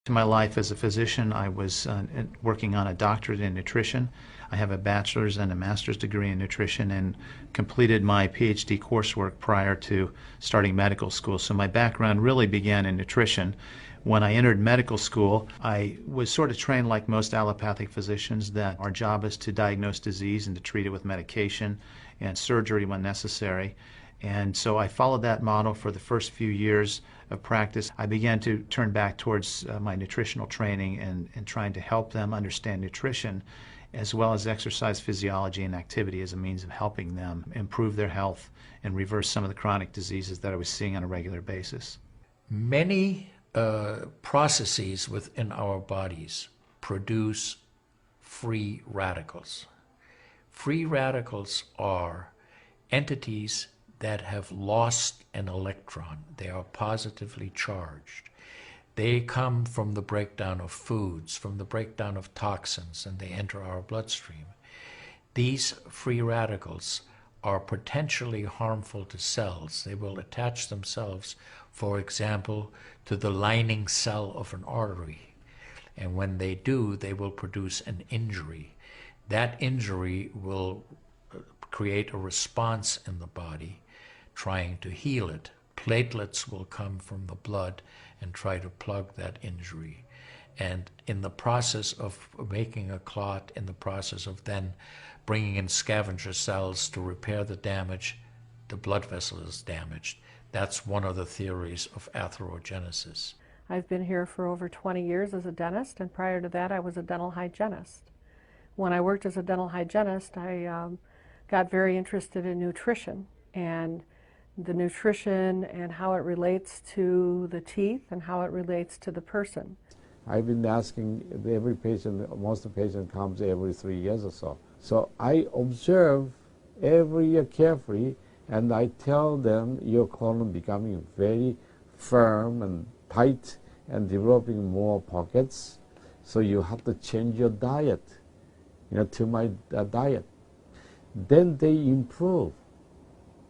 To my life as a physician, I was working on a doctorate in nutrition. I have a bachelor's and a master's degree in nutrition and completed my PhD coursework prior to starting medical school. So my background really began in nutrition. When I entered medical school, I was sort of trained like most allopathic physicians that our job is to diagnose disease and to treat it with medication and surgery when necessary. And so I followed that model for the first few years of practice. I began to turn back towards my nutritional training and trying to help them understand nutrition as well as exercise physiology and activity as a means of helping them improve their health and reverse some of the chronic diseases that I was seeing on a regular basis. Many processes within our bodies produce free radicals. Free radicals are entities that have lost an electron. They are positively charged. They come from the breakdown of foods, from the breakdown of toxins, and they enter our bloodstream. These free radicals are potentially harmful to cells. They will attach themselves, for example, to the lining cell of an artery. And when they do, they will produce an injury. That injury will create a response in the body trying to heal it. Platelets will come from the blood and try to plug that injury. And in the process of making a clot, in the process of then bringing in scavenger cells to repair the damage, the blood vessel is damaged. That's one of the theories of atherogenesis. I've been here for over 20 years as a dentist, and prior to that I was a dental hygienist. When I worked as a dental hygienist, I got very interested in nutrition and the nutrition and how it relates to the teeth and how it relates to the person. I've been asking every patient, most of the patient comes every 3 years or so. So I observe every year carefully, and I tell them your colon becoming very firm and tight and developing more pockets, so you have to change your diet, to my diet. Then they improve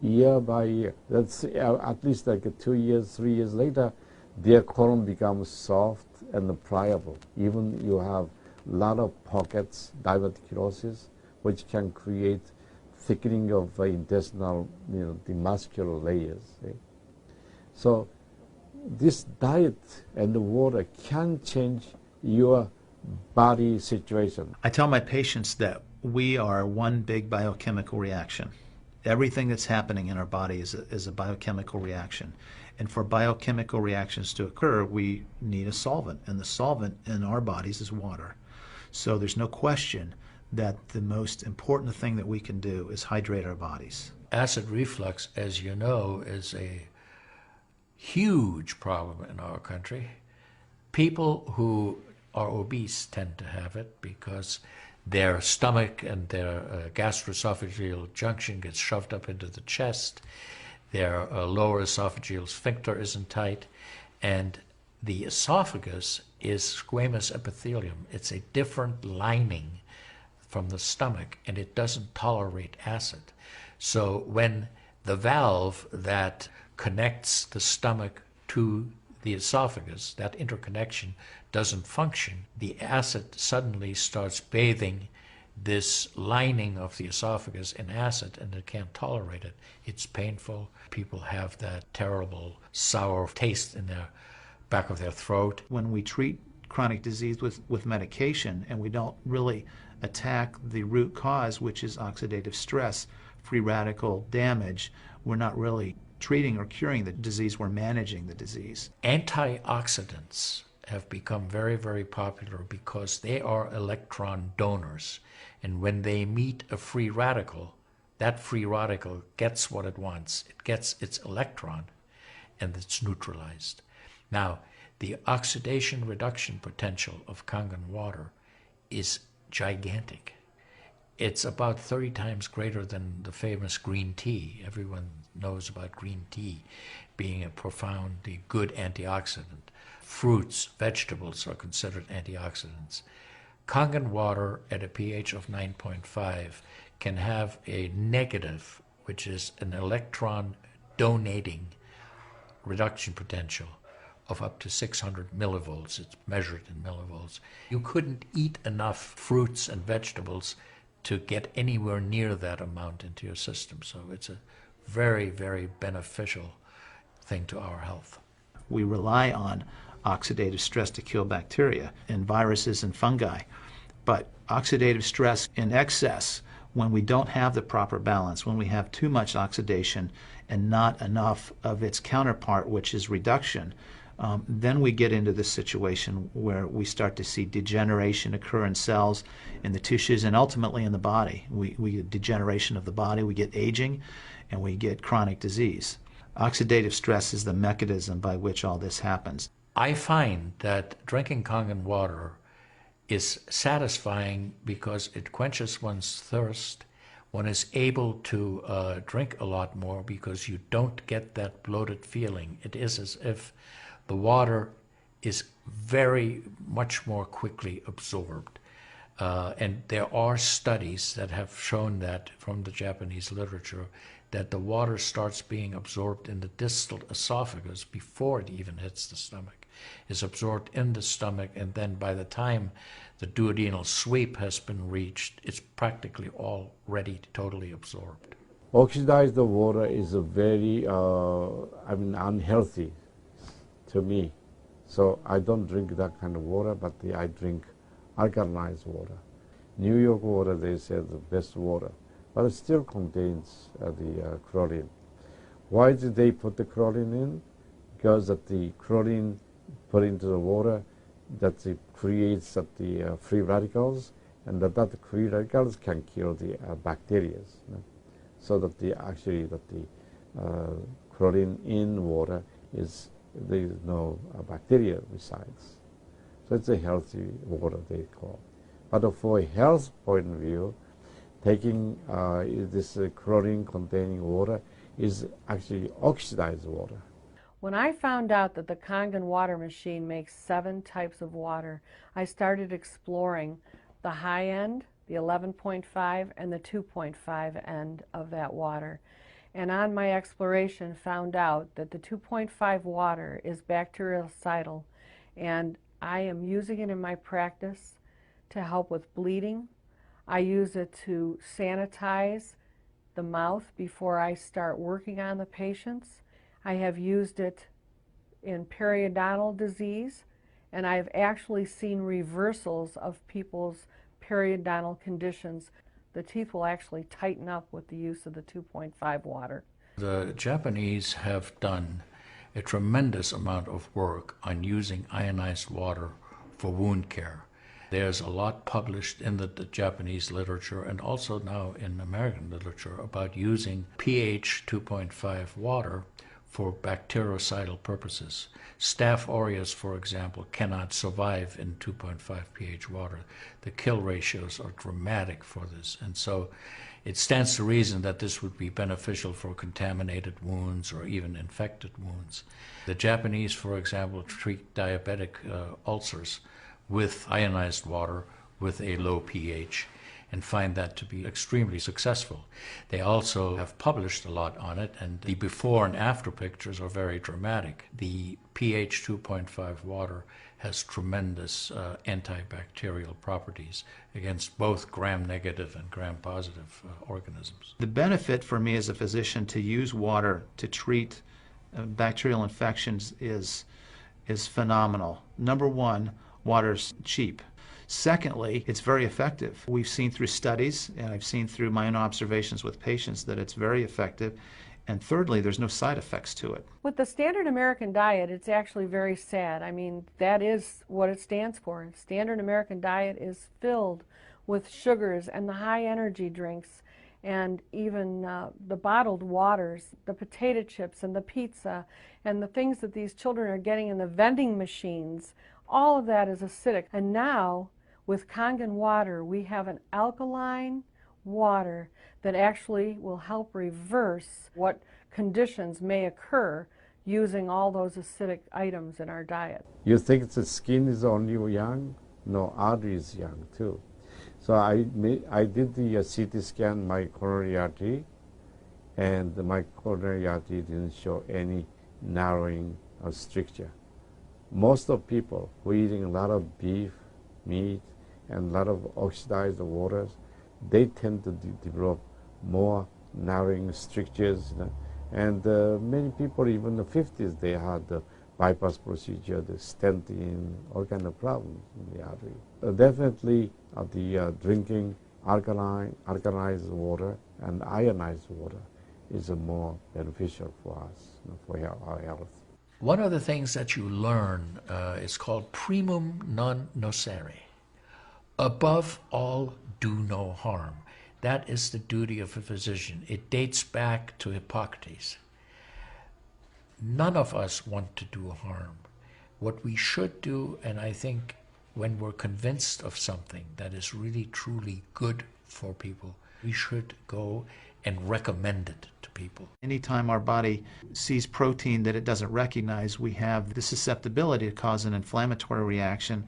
year by year. That's at least like 2 years, 3 years later, their colon becomes soft and pliable. Even you have a lot of pockets, diverticulosis, which can create thickening of intestinal, the muscular layers. So this diet and the water can change your body situation. I tell my patients that we are one big biochemical reaction. Everything that's happening in our body is a biochemical reaction. And for biochemical reactions to occur, we need a solvent. And the solvent in our bodies is water. So there's no question that the most important thing that we can do is hydrate our bodies. Acid reflux, as you know, is a huge problem in our country. People who are obese tend to have it because their stomach and their gastroesophageal junction gets shoved up into the chest. Their lower esophageal sphincter isn't tight, and the esophagus is squamous epithelium. It's a different lining from the stomach, and it doesn't tolerate acid. So when the valve that connects the stomach to the esophagus, that interconnection doesn't function, the acid suddenly starts bathing this lining of the esophagus in acid, and it can't tolerate it. It's painful. People have that terrible sour taste in the back of their throat. When we treat chronic disease with medication and we don't really attack the root cause, which is oxidative stress, free radical damage, we're not really treating or curing the disease, we're managing the disease. Antioxidants have become very, very popular because they are electron donors. And when they meet a free radical, that free radical gets what it wants. It gets its electron, and it's neutralized. Now, the oxidation reduction potential of Kangen water is gigantic. It's about 30 times greater than the famous green tea. Everyone knows about green tea being a profoundly good antioxidant. Fruits, vegetables are considered antioxidants. Kangen water at a pH of 9.5 can have a negative, which is an electron donating reduction potential of up to 600 millivolts. It's measured in millivolts. You couldn't eat enough fruits and vegetables to get anywhere near that amount into your system. So it's a very, very beneficial thing to our health. We rely on oxidative stress to kill bacteria and viruses and fungi. But oxidative stress in excess, when we don't have the proper balance, when we have too much oxidation and not enough of its counterpart, which is reduction, then we get into this situation where we start to see degeneration occur in cells, in the tissues, and ultimately in the body. We get degeneration of the body, we get aging, and we get chronic disease. Oxidative stress is the mechanism by which all this happens. I find that drinking Kangen water is satisfying because it quenches one's thirst. One is able to drink a lot more because you don't get that bloated feeling. It is as if the water is very much more quickly absorbed. And there are studies that have shown that from the Japanese literature, that the water starts being absorbed in the distal esophagus before it even hits the stomach. Is absorbed in the stomach, and then by the time the duodenal sweep has been reached, it's practically already totally absorbed. Oxidized water is a very, unhealthy to me. So I don't drink that kind of water, but I drink alkalized water. New York water, they say, the best water, but it still contains the chlorine. Why did they put the chlorine in? Because that the chlorine put into the water, that it creates the free radicals, and that free radicals can kill the bacteria. So that the chlorine in water is, there is no bacteria resides. So it's a healthy water, they call. But for a health point of view, taking this chlorine-containing water is actually oxidized water. When I found out that the Kangen water machine makes 7 types of water, I started exploring the high end, the 11.5, and the 2.5 end of that water. And on my exploration, found out that the 2.5 water is bactericidal, and I am using it in my practice to help with bleeding. I use it to sanitize the mouth before I start working on the patients. I have used it in periodontal disease, and I've actually seen reversals of people's periodontal conditions. The teeth will actually tighten up with the use of the 2.5 water. The Japanese have done a tremendous amount of work on using ionized water for wound care. There's a lot published in the Japanese literature and also now in American literature about using pH 2.5 water for bactericidal purposes. Staph aureus, for example, cannot survive in 2.5 pH water. The kill ratios are dramatic for this, and so it stands to reason that this would be beneficial for contaminated wounds or even infected wounds. The Japanese, for example, treat diabetic ulcers with ionized water with a low pH and find that to be extremely successful. They also have published a lot on it, and the before and after pictures are very dramatic. The pH 2.5 water has tremendous antibacterial properties against both gram-negative and gram-positive organisms. The benefit for me as a physician to use water to treat bacterial infections is phenomenal. Number one, water's cheap. Secondly, it's very effective. We've seen through studies, and I've seen through my own observations with patients, that it's very effective. And thirdly, there's no side effects to it. With the standard American diet, it's actually very sad. I mean, that is what it stands for. Standard American diet is filled with sugars and the high energy drinks and even the bottled waters, the potato chips and the pizza and the things that these children are getting in the vending machines. All of that is acidic. And now, with Kangen water, we have an alkaline water that actually will help reverse what conditions may occur using all those acidic items in our diet. You think the skin is only young? No, artery is young too. So I did the CT scan, my coronary artery, and my coronary artery didn't show any narrowing or stricture. most of people who are eating a lot of beef, meat, and a lot of oxidized waters, they tend to develop more narrowing strictures. And many people, even in the 50s, they had the bypass procedure, the stenting, all kind of problems in the artery. Definitely the drinking alkalized water and ionized water is more beneficial for us, for our health. One of the things that you learn is called primum non nocere. Above all, do no harm. That is the duty of a physician. It dates back to Hippocrates. None of us want to do harm. What we should do, and I think when we're convinced of something that is really truly good for people, we should go and recommend it to people. Anytime our body sees protein that it doesn't recognize, we have the susceptibility to cause an inflammatory reaction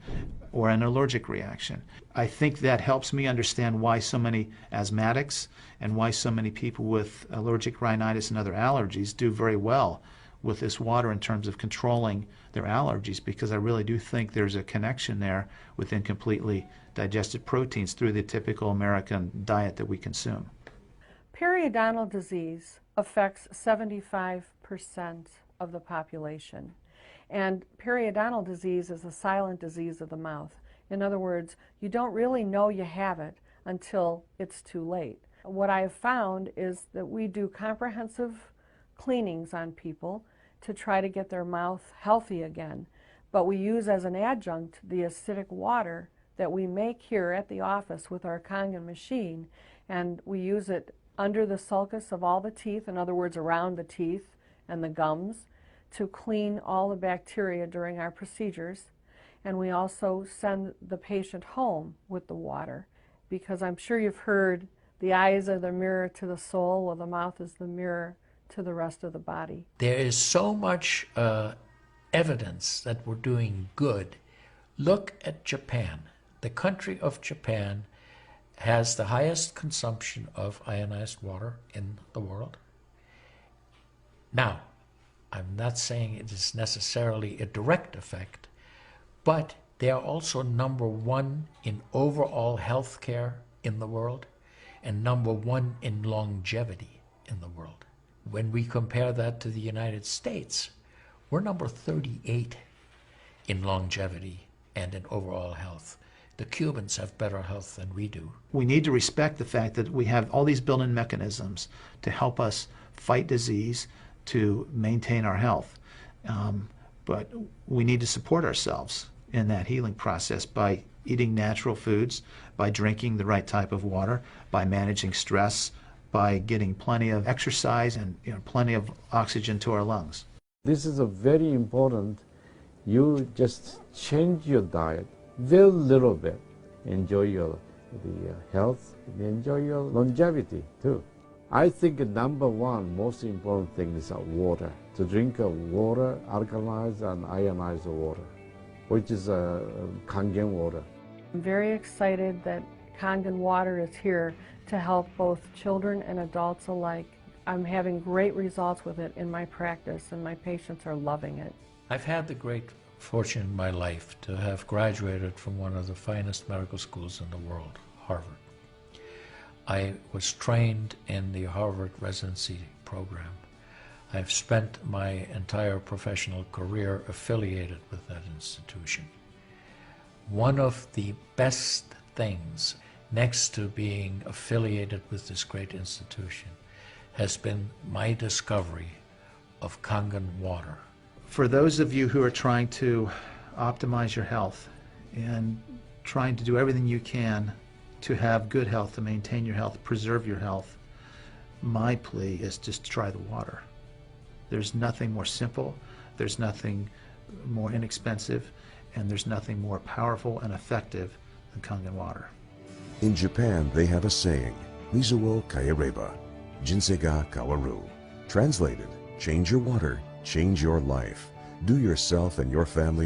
or an allergic reaction. I think that helps me understand why so many asthmatics and why so many people with allergic rhinitis and other allergies do very well with this water in terms of controlling their allergies, because I really do think there's a connection there with incompletely digested proteins through the typical American diet that we consume. Periodontal disease affects 75% of the population. And periodontal disease is a silent disease of the mouth. In other words, you don't really know you have it until it's too late. What I have found is that we do comprehensive cleanings on people to try to get their mouth healthy again. But we use as an adjunct the acidic water that we make here at the office with our Kangen machine, and we use it under the sulcus of all the teeth, in other words, around the teeth and the gums, to clean all the bacteria during our procedures. And we also send the patient home with the water, because I'm sure you've heard the eyes are the mirror to the soul, while the mouth is the mirror to the rest of the body. There is so much evidence that we're doing good. Look at Japan. The country of Japan has the highest consumption of ionized water in the world. Now, I'm not saying it is necessarily a direct effect, but they are also number one in overall health care in the world and number one in longevity in the world. When we compare that to the United States, we're number 38 in longevity and in overall health. The Cubans have better health than we do. We need to respect the fact that we have all these built-in mechanisms to help us fight disease, to maintain our health. But we need to support ourselves in that healing process by eating natural foods, by drinking the right type of water, by managing stress, by getting plenty of exercise and plenty of oxygen to our lungs. This is a very important. You just change your diet very little bit. Enjoy the health, enjoy your longevity too. I think number one most important thing is water. To drink water, alkalized and ionized water, which is Kangen water. I'm very excited that Kangen Water is here to help both children and adults alike. I'm having great results with it in my practice, and my patients are loving it. I've had the great fortune in my life to have graduated from one of the finest medical schools in the world, Harvard. I was trained in the Harvard residency program. I've spent my entire professional career affiliated with that institution. One of the best things, next to being affiliated with this great institution, has been my discovery of Kangen Water. For those of you who are trying to optimize your health and trying to do everything you can to have good health, to maintain your health, preserve your health, my plea is just try the water. There's nothing more simple, there's nothing more inexpensive, and there's nothing more powerful and effective than Kangen Water. In Japan, they have a saying, Mizuo kaereba, jinsei ga kawaru. Translated, change your water, change your life. Do yourself and your family